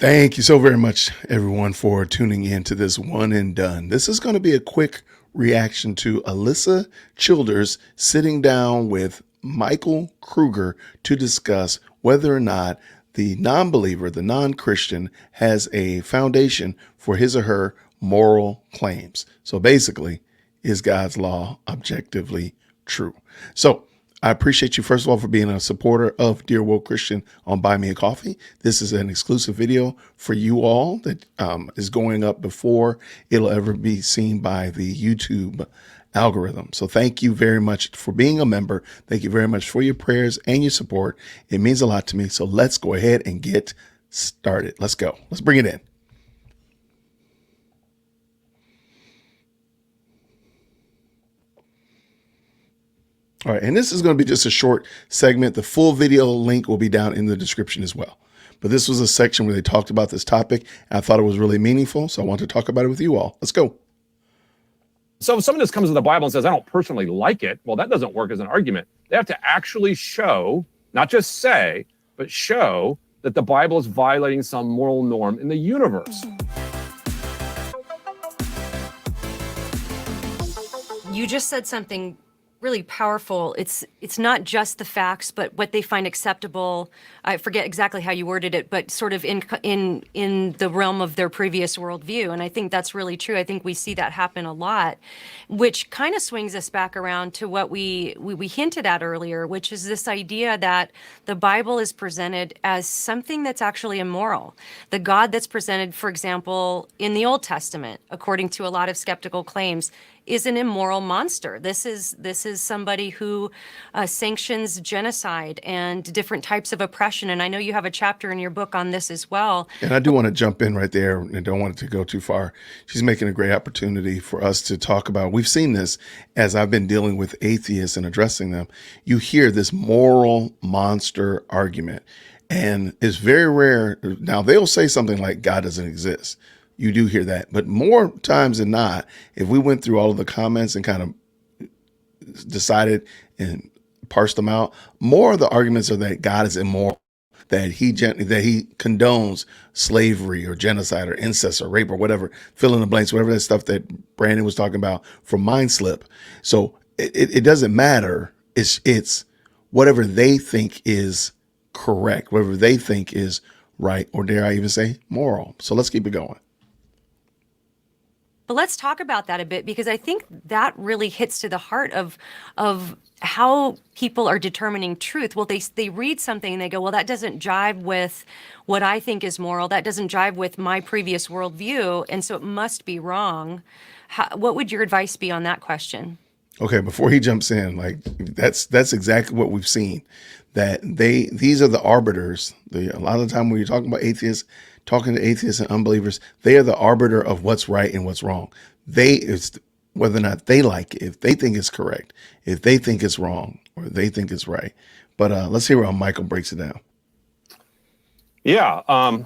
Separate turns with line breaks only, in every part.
Thank you so very much, everyone, for tuning in to this one and done. This is going to be a quick reaction to Alyssa Childers sitting down with Michael Kruger to discuss whether or not the non-believer, the non-Christian, has a foundation for his or her moral claims. So basically, is God's law objectively true? So I appreciate you, first of all, for being a supporter of Dear Woke Christian on Buy Me a Coffee. This is an exclusive video for you all that is going up before it'll ever be seen by the YouTube algorithm. So thank you very much for being a member. Thank you very much for your prayers and your support. It means a lot to me. So let's go ahead and get started. Let's go. Let's bring it in. All right, and this is going to be just a short segment. The full video link will be down in the description as well. But this was a section where they talked about this topic, and I thought it was really meaningful, so I want to talk about it with you all. Let's go.
So if someone just comes to the Bible and says, I don't personally like it, well, that doesn't work as an argument. They have to actually show, not just say, but show that the Bible is violating some moral norm in the universe.
You just said something really powerful. It's not just the facts, but what they find acceptable. I forget exactly how you worded it, but sort of in the realm of their previous worldview. And I think that's really true. I think we see that happen a lot, which kind of swings us back around to what we hinted at earlier, which is this idea that the Bible is presented as something that's actually immoral. The God that's presented, for example, in the Old Testament, according to a lot of skeptical claims, is an immoral monster. This is somebody who sanctions genocide and different types of oppression. And I know you have a chapter in your book on this as well.
And I do want to jump in right there and don't want it to go too far. She's making a great opportunity for us to talk about. We've seen this as I've been dealing with atheists and addressing them. You hear this moral monster argument, and it's very rare. Now, they'll say something like God doesn't exist. You do hear that, but more times than not, if we went through all of the comments and kind of decided and parsed them out, more of the arguments are that God is immoral, that he condones slavery or genocide or incest or rape or whatever, fill in the blanks, whatever that stuff that Brandon was talking about from Mind Slip. So it doesn't matter. It's whatever they think is correct, whatever they think is right, or dare I even say moral. So let's keep it going.
But let's talk about that a bit, because I think that really hits to the heart of how people are determining truth. Well, they read something and they go, well, that doesn't jive with what I think is moral. That doesn't jive with my previous worldview, and so it must be wrong. What would your advice be on that question?
Okay, before he jumps in, like that's exactly what we've seen. That these are the arbiters. A lot of the time when you're talking about atheists, talking to atheists and unbelievers, they are the arbiter of what's right and what's wrong. It's whether or not they like it, if they think it's correct, if they think it's wrong, or they think it's right. But let's hear how Michael breaks it down.
Yeah.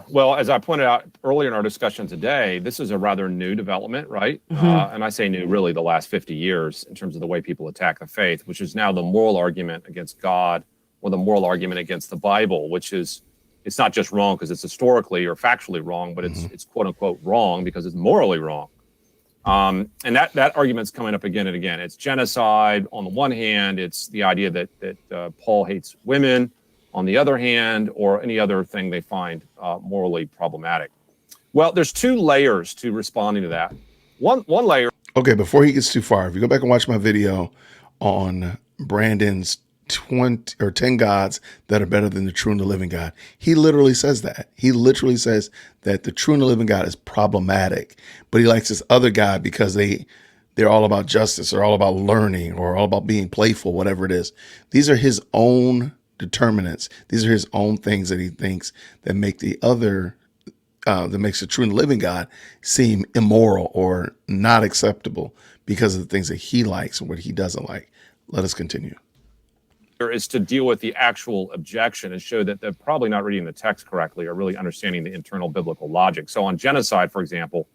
Well, as I pointed out earlier in our discussion today, this is a rather new development, right?
Mm-hmm.
And I say new, really, the last 50 years in terms of the way people attack the faith, which is now the moral argument against God, or the moral argument against the Bible, which is, it's not just wrong because it's historically or factually wrong, but it's quote unquote wrong because it's morally wrong. And that argument's coming up again and again. It's genocide on the one hand. It's the idea that Paul hates women on the other hand, or any other thing they find morally problematic. Well, there's two layers to responding to that. One layer.
Okay, before he gets too far, if you go back and watch my video on Brandon's 10 gods that are better than the true and the living God, he literally says that. He literally says that the true and the living God is problematic, but he likes this other God because they're all about justice, or all about learning, or all about being playful, whatever it is. These are his own determinants. These are his own things that he thinks that make the other, that makes the true and living God seem immoral or not acceptable because of the things that he likes and what he doesn't like. Let us continue.
Is to deal with the actual objection and show that they're probably not reading the text correctly or really understanding the internal biblical logic. So on genocide, for example,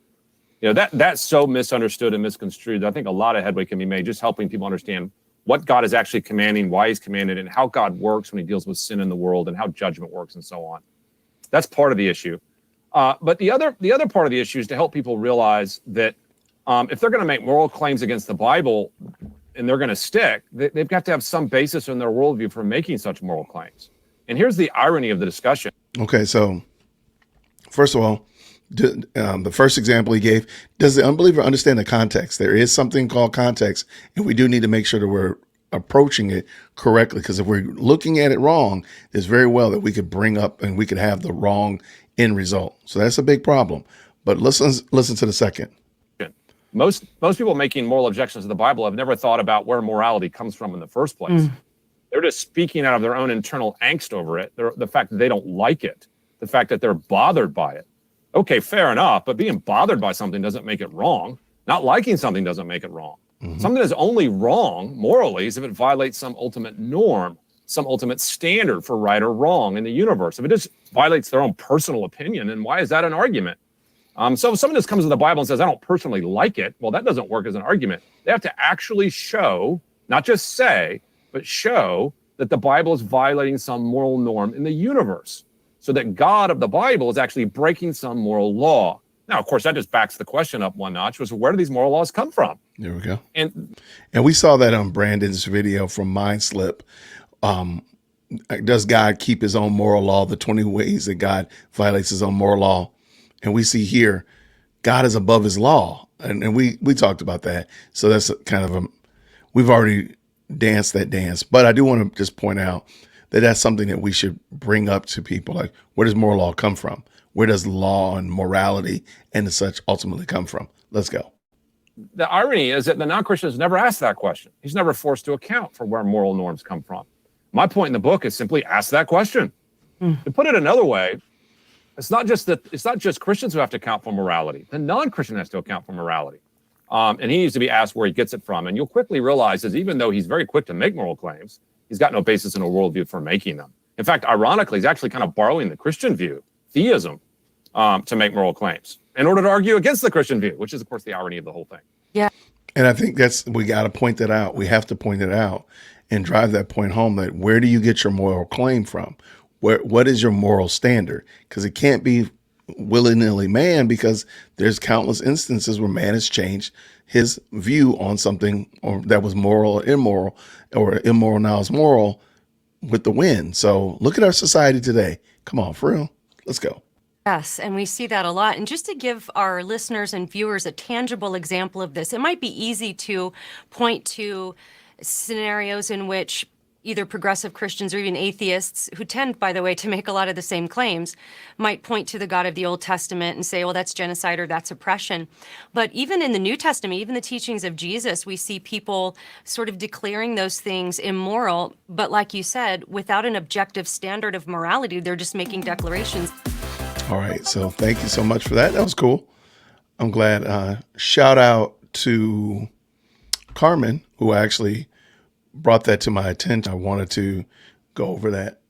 that's so misunderstood and misconstrued. I think a lot of headway can be made just helping people understand what God is actually commanding, why he's commanded, and how God works when he deals with sin in the world and how judgment works and so on. That's part of the issue. But the other part of the issue is to help people realize that if they're going to make moral claims against the Bible and they're going to stick, they've got to have some basis in their worldview for making such moral claims. And here's the irony of the discussion.
Okay, so first of all, the first example he gave, does the unbeliever understand the context? There is something called context, and we do need to make sure that we're approaching it correctly, because if we're looking at it wrong, there's very well that we could bring up and we could have the wrong end result. So that's a big problem. But listen to the second.
Most people making moral objections to the Bible have never thought about where morality comes from in the first place. They're just speaking out of their own internal angst over it. The fact that they don't like it, the fact that they're bothered by it. Okay, fair enough, but being bothered by something doesn't make it wrong. Not liking something doesn't make it wrong. Something is only wrong morally is if it violates some ultimate norm, some ultimate standard for right or wrong in the universe. If it just violates their own personal opinion, then why is that an argument? So if someone just comes to the Bible and says, I don't personally like it, well, that doesn't work as an argument. They have to actually show, not just say, but show that the Bible is violating some moral norm in the universe, so that God of the Bible is actually breaking some moral law. Now, of course, that just backs the question up one notch, which is where do these moral laws come from?
There we go.
And
we saw that on Brandon's video from Mind Slip. Does God keep his own moral law? The 20 ways that God violates his own moral law. And we see here, God is above his law. And we talked about that. So that's kind of we've already danced that dance. But I do want to just point out that that's something that we should bring up to people. Like, where does moral law come from? Where does law and morality and such ultimately come from? Let's go.
The irony is that the non-Christian has never asked that question. He's never forced to account for where moral norms come from. My point in the book is simply ask that question. To put it another way, it's not just Christians who have to account for morality. The non-Christian has to account for morality. And he needs to be asked where he gets it from. And you'll quickly realize is even though he's very quick to make moral claims, he's got no basis in a worldview for making them. In fact, ironically, he's actually kind of borrowing the Christian view, theism, to make moral claims in order to argue against the Christian view, which is, of course, the irony of the whole thing.
Yeah.
And I think we got to point that out. We have to point it out and drive that point home, that where do you get your moral claim from? What is your moral standard? Because it can't be willy-nilly man, because there's countless instances where man has changed his view on something or that was moral or immoral now is moral with the wind. So look at our society today. Come on, for real. Let's go.
Yes, and we see that a lot. And just to give our listeners and viewers a tangible example of this, it might be easy to point to scenarios in which either progressive Christians or even atheists, who tend, by the way, to make a lot of the same claims, might point to the God of the Old Testament and say, well, that's genocide or that's oppression. But even in the New Testament, even the teachings of Jesus, we see people sort of declaring those things immoral. But like you said, without an objective standard of morality, they're just making declarations.
All right. So thank you so much for that. That was cool. I'm glad. Shout out to Carmen, who actually brought that to my attention. I wanted to go over that.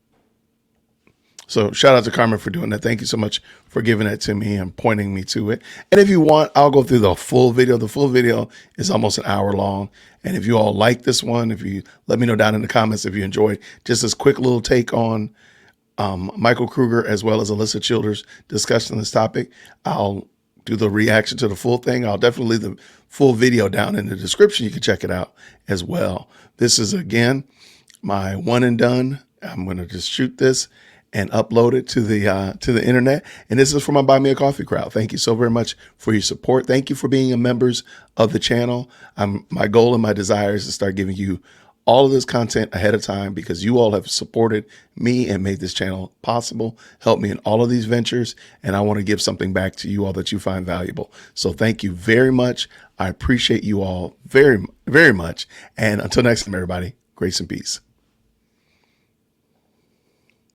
So shout out to Carmen for doing that. Thank you so much for giving that to me and pointing me to it. And if you want, I'll go through the full video. The full video is almost an hour long. And if you all like this one, if you let me know down in the comments if you enjoyed just this quick little take on Michael Kruger as well as Alyssa Childers discussing this topic, I'll do the reaction to the full thing. I'll definitely leave the full video down in the description. You can check it out as well. This is, again, my one and done. I'm going to just shoot this and upload it to the internet. And this is for my Buy Me a Coffee crowd. Thank you so very much for your support. Thank you for being members of the channel. My goal and my desire is to start giving you all of this content ahead of time, because you all have supported me and made this channel possible, helped me in all of these ventures, and I want to give something back to you all that you find valuable. So thank you very much. I appreciate you all very, very much. And until next time, everybody, grace and peace.